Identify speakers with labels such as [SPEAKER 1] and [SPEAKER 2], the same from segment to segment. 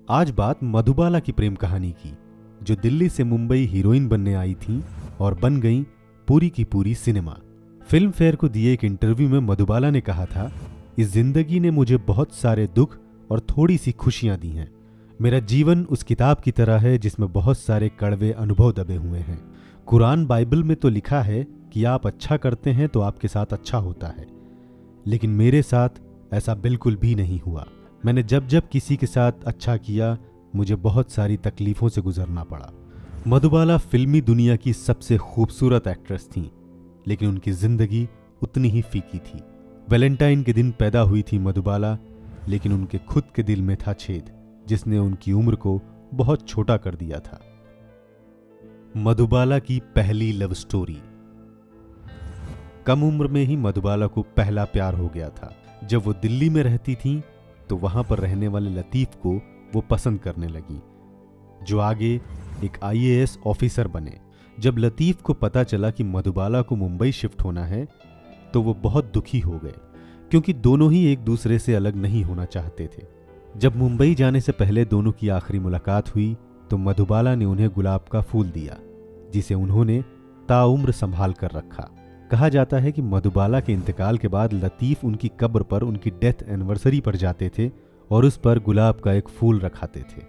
[SPEAKER 1] आज बात मधुबाला की प्रेम कहानी की, जो दिल्ली से मुंबई हीरोइन बनने आई थीं और बन गईं पूरी की पूरी सिनेमा। फिल्म फेयर को दिए एक इंटरव्यू में मधुबाला ने कहा था, इस जिंदगी ने मुझे बहुत सारे दुख और थोड़ी सी खुशियां दी हैं। मेरा जीवन उस किताब की तरह है जिसमें बहुत सारे कड़वे अनुभव दबे हुए हैं। कुरान बाइबल में तो लिखा है कि आप अच्छा करते हैं तो आपके साथ अच्छा होता है, लेकिन मेरे साथ ऐसा बिल्कुल भी नहीं हुआ। मैंने जब जब किसी के साथ अच्छा किया, मुझे बहुत सारी तकलीफों से गुजरना पड़ा। मधुबाला फिल्मी दुनिया की सबसे खूबसूरत एक्ट्रेस थीं, लेकिन उनकी जिंदगी उतनी ही फीकी थी। वैलेंटाइन के दिन पैदा हुई थी मधुबाला, लेकिन उनके खुद के दिल में था छेद, जिसने उनकी उम्र को बहुत छोटा कर दिया था। मधुबाला की पहली लव स्टोरी। कम उम्र में ही मधुबाला को पहला प्यार हो गया था। जब वो दिल्ली में रहती थीं, तो वहां पर रहने वाले लतीफ को वो पसंद करने लगी, जो आगे एक IAS ऑफिसर बने। जब लतीफ को पता चला कि मधुबाला को मुंबई शिफ्ट होना है, तो वो बहुत दुखी हो गए, क्योंकि दोनों ही एक दूसरे से अलग नहीं होना चाहते थे। जब मुंबई जाने से पहले दोनों की आखिरी मुलाकात हुई, तो मधुबाला ने उन्हें गुलाब का फूल दिया, जिसे उन्होंने ताउम्र संभाल कर रखा। कहा जाता है कि मधुबाला के इंतकाल के बाद लतीफ उनकी कब्र पर उनकी डेथ एनिवर्सरी पर जाते थे और उस पर गुलाब का एक फूल रखाते थे।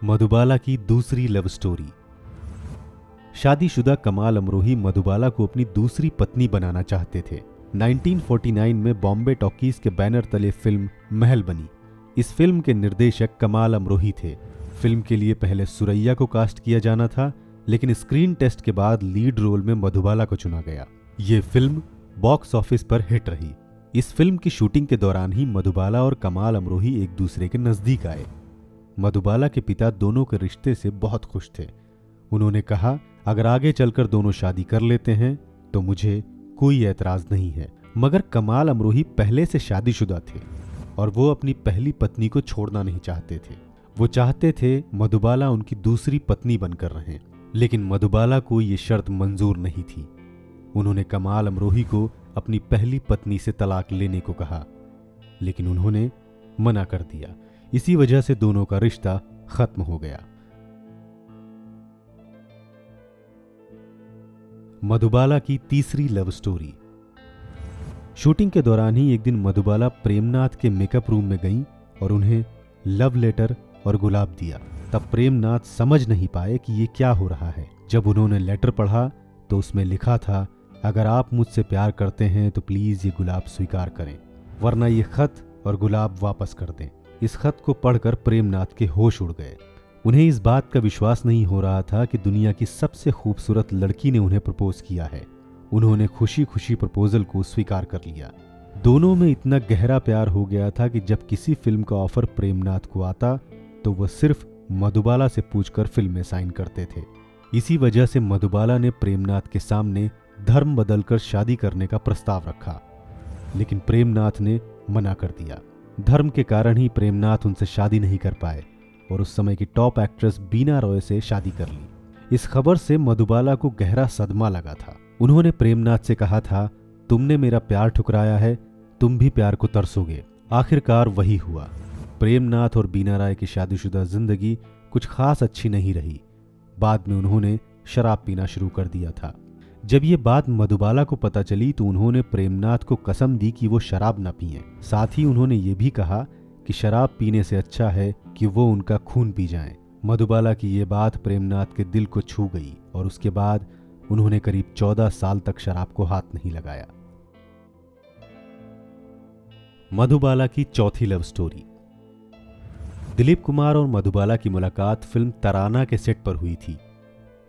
[SPEAKER 1] मधुबाला की दूसरी लव स्टोरी। शादीशुदा कमाल अमरोही मधुबाला को अपनी दूसरी पत्नी बनाना चाहते थे। 1949 में बॉम्बे टॉकीज के बैनर तले फिल्म महल बनी। इस फिल्म के निर्देशक कमाल अमरोही थे। फिल्म के लिए पहले सुरैया को कास्ट किया जाना था, लेकिन स्क्रीन टेस्ट के बाद लीड रोल में मधुबाला को चुना गया। ये फिल्म बॉक्स ऑफिस पर हिट रही। इस फिल्म की शूटिंग के दौरान ही मधुबाला और कमाल अमरोही एक दूसरे के नजदीक आए। मधुबाला के पिता दोनों के रिश्ते से बहुत खुश थे। उन्होंने कहा, अगर आगे चलकर दोनों शादी कर लेते हैं तो मुझे कोई एतराज नहीं है। मगर कमाल अमरोही पहले से शादीशुदा थे और वो अपनी पहली पत्नी को छोड़ना नहीं चाहते थे। वो चाहते थे मधुबाला उनकी दूसरी पत्नी बनकर रहें, लेकिन मधुबाला को ये शर्त मंजूर नहीं थी। उन्होंने कमाल अमरोही को अपनी पहली पत्नी से तलाक लेने को कहा, लेकिन उन्होंने मना कर दिया। इसी वजह से दोनों का रिश्ता खत्म हो गया। मधुबाला की तीसरी लव स्टोरी। शूटिंग के दौरान ही एक दिन मधुबाला प्रेमनाथ के मेकअप रूम में गईं और उन्हें लव लेटर और गुलाब दिया। तब प्रेमनाथ समझ नहीं पाए कि ये क्या हो रहा है। जब उन्होंने लेटर पढ़ा तो उसमें लिखा था, अगर आप मुझसे प्यार करते हैं तो प्लीज ये गुलाब स्वीकार करें, वरना ये खत और गुलाब वापस कर दें। इस खत को पढ़कर प्रेमनाथ के होश उड़ गए। उन्हें इस बात का विश्वास नहीं हो रहा था कि दुनिया की सबसे खूबसूरत लड़की ने उन्हें प्रपोज किया है। उन्होंने खुशी खुशी प्रपोजल को स्वीकार कर लिया। दोनों में इतना गहरा प्यार हो गया था कि जब किसी फिल्म का ऑफर प्रेमनाथ को आता तो वह सिर्फ मधुबाला से पूछकर फिल्म में साइन करते थे। इसी वजह से मधुबाला ने प्रेमनाथ के सामने धर्म बदलकर शादी करने का प्रस्ताव रखा, लेकिन प्रेमनाथ ने मना कर दिया। धर्म के कारण ही प्रेमनाथ उनसे शादी नहीं कर पाए और उस समय की टॉप एक्ट्रेस बीना रॉय से शादी कर ली। इस खबर से मधुबाला को गहरा सदमा लगा था। उन्होंने प्रेमनाथ से कहा था, तुमने मेरा प्यार ठुकराया है, तुम भी प्यार को तरसोगे। आखिरकार वही हुआ। प्रेमनाथ और बीना राय की शादीशुदा जिंदगी कुछ खास अच्छी नहीं रही। बाद में उन्होंने शराब पीना शुरू कर दिया था। जब ये बात मधुबाला को पता चली तो उन्होंने प्रेमनाथ को कसम दी कि वो शराब न पिएं। साथ ही उन्होंने ये भी कहा कि शराब पीने से अच्छा है कि वो उनका खून पी जाएं। मधुबाला की ये बात प्रेमनाथ के दिल को छू गई और उसके बाद उन्होंने करीब 14 साल तक शराब को हाथ नहीं लगाया। मधुबाला की चौथी लव स्टोरी। दिलीप कुमार और मधुबाला की मुलाकात फिल्म तराना के सेट पर हुई थी।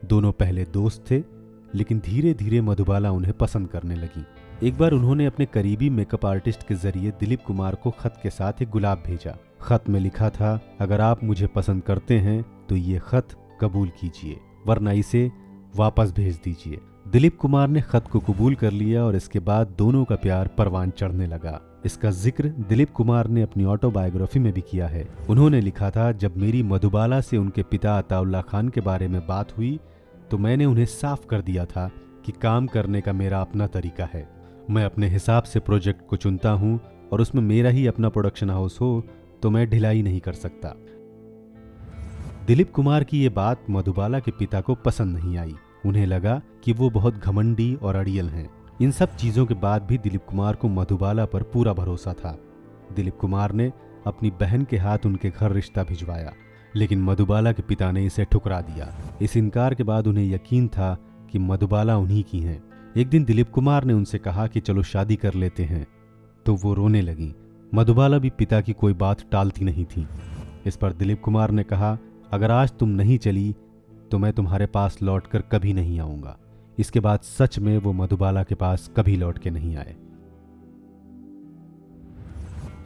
[SPEAKER 1] दोनों पहले दोस्त थे, लेकिन धीरे धीरे मधुबाला उन्हें पसंद करने लगी। एक बार उन्होंने अपने करीबी मेकअप आर्टिस्ट के जरिए दिलीप कुमार को खत के साथ एक गुलाब भेजा। खत में लिखा था, अगर आप मुझे पसंद करते हैं तो ये खत कबूल कीजिए, वरना इसे वापस भेज दीजिए। दिलीप कुमार ने खत को कबूल कर लिया और इसके बाद दोनों का प्यार परवान चढ़ने लगा। इसका जिक्र दिलीप कुमार ने अपनी ऑटोबायोग्राफी में भी किया है। उन्होंने लिखा था, जब मेरी मधुबाला से उनके पिता अताउल्ला खान के बारे में बात हुई तो मैंने उन्हें साफ कर दिया था कि काम करने का मेरा अपना तरीका है। मैं अपने हिसाब से प्रोजेक्ट को चुनता हूँ और उसमें मेरा ही अपना प्रोडक्शन हाउस हो तो मैं ढिलाई नहीं कर सकता। दिलीप कुमार की ये बात मधुबाला के पिता को पसंद नहीं आई। उन्हें लगा कि वो बहुत घमंडी और अड़ियल हैं। इन सब चीजों के बाद भी दिलीप कुमार को मधुबाला पर पूरा भरोसा था। दिलीप कुमार ने अपनी बहन के हाथ उनके घर रिश्ता भिजवाया, लेकिन मधुबाला के पिता ने इसे ठुकरा दिया। इस इनकार के बाद उन्हें यकीन था कि मधुबाला उन्हीं की हैं। एक दिन दिलीप कुमार ने उनसे कहा कि चलो शादी कर लेते हैं, तो वो रोने लगी। मधुबाला भी पिता की कोई बात टालती नहीं थी। इस पर दिलीप कुमार ने कहा, अगर आज तुम नहीं चली तो मैं तुम्हारे पास लौटकर कभी नहीं आऊंगा। इसके बाद सच में वो मधुबाला के पास कभी लौट के नहीं आए।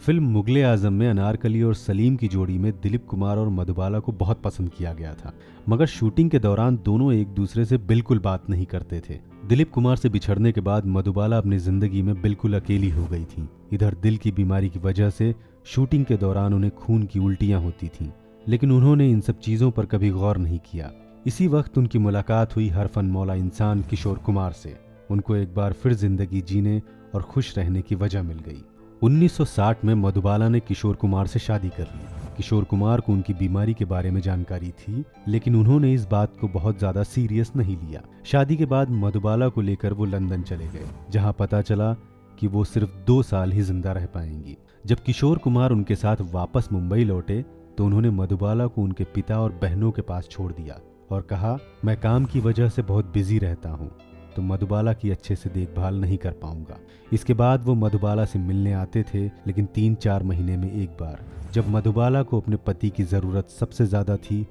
[SPEAKER 1] फिल्म मुगले आजम में अनारकली और सलीम की जोड़ी में दिलीप कुमार और मधुबाला को बहुत पसंद किया गया था, मगर शूटिंग के दौरान दोनों एक दूसरे से बिल्कुल बात नहीं करते थे। दिलीप कुमार से बिछड़ने के बाद मधुबाला अपनी जिंदगी में बिल्कुल अकेली हो गई थी। इधर दिल की बीमारी की वजह से शूटिंग के दौरान उन्हें खून की उल्टियां होती थीं, लेकिन उन्होंने इन सब चीजों पर कभी गौर नहीं किया। इसी वक्त उनकी मुलाकात हुई हर फन मौला इंसान किशोर कुमार से। उनको एक बार फिर जिंदगी जीने और खुश रहने की वजह मिल गई। 1960 में मधुबाला ने किशोर कुमार से शादी कर ली। किशोर कुमार को उनकी बीमारी के बारे में जानकारी थी, लेकिन उन्होंने इस बात को बहुत ज्यादा सीरियस नहीं लिया। शादी के बाद मधुबाला को लेकर वो लंदन चले गए, जहां पता चला कि वो सिर्फ 2 साल ही जिंदा रह पाएंगी। जब किशोर कुमार उनके साथ वापस मुंबई लौटे तो उन्होंने मधुबाला को उनके पिता और बहनों के पास छोड़ दिया और कहा, मैं काम की वजह से बहुत बिजी रहता हूँ, तो मधुबाला की अच्छे से देखभाल नहीं कर पाऊंगा। इसके बाद वो मधुबाला से मिलने आते थे, लेकिन 3-4 महीने में एक बार। जब मधुबाला को अपने पति की जरूरत सबसे ज्यादा थी,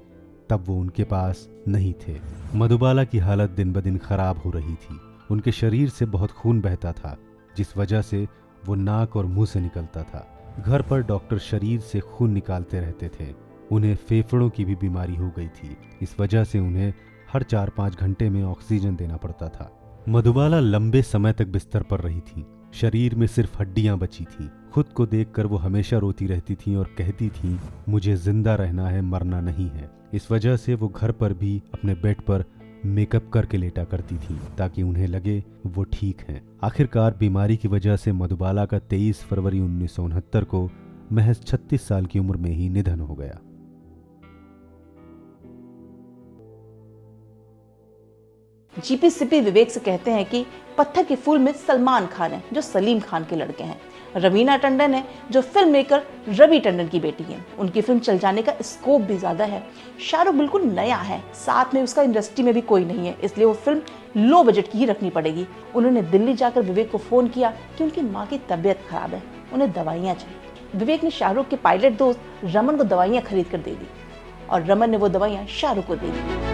[SPEAKER 1] तब वो उनके पास नहीं थे। मधुबाला की हालत दिन ब दिन खराब हो रही थी। उनके शरीर से बहुत खून बहता था, जिस वजह से वो नाक और मुंह से निकलता था। घर पर डॉक्टर शरीर से खून निकालते रहते थे। उन्हें फेफड़ों की भी बीमारी हो गई थी। इस वजह से उन्हें हर 4-5 घंटे में ऑक्सीजन देना पड़ता था। मधुबाला लंबे समय तक बिस्तर पर रही थी। शरीर में सिर्फ हड्डियां बची थीं। खुद को देखकर वो हमेशा रोती रहती थीं और कहती थीं, मुझे जिंदा रहना है, मरना नहीं है। इस वजह से वो घर पर भी अपने बेड पर मेकअप करके लेटा करती थी, ताकि उन्हें लगे वो ठीक हैं। आखिरकार बीमारी की वजह से मधुबाला का 23 फरवरी 1969 को महज 36 साल की उम्र में ही निधन हो गया।
[SPEAKER 2] जीपी सिपी विवेक से कहते हैं कि पत्थर के फूल में सलमान खान है, जो सलीम खान के लड़के हैं। रवीना टंडन है, जो फिल्म मेकर रवि टंडन की बेटी है। उनकी फिल्म चल जाने का स्कोप भी ज्यादा है। शाहरुख बिल्कुल नया है, साथ में उसका इंडस्ट्री में भी कोई नहीं है, इसलिए वो फिल्म लो बजट की ही रखनी पड़ेगी। उन्होंने दिल्ली जाकर विवेक को फोन किया कि उनकी माँ की तबीयत खराब है, उन्हें दवाइयाँ चाहिए। विवेक ने शाहरुख के पायलट दोस्त रमन को दवाइयाँ खरीद कर दे दी और रमन ने वो दवाइयाँ शाहरुख को दे दी।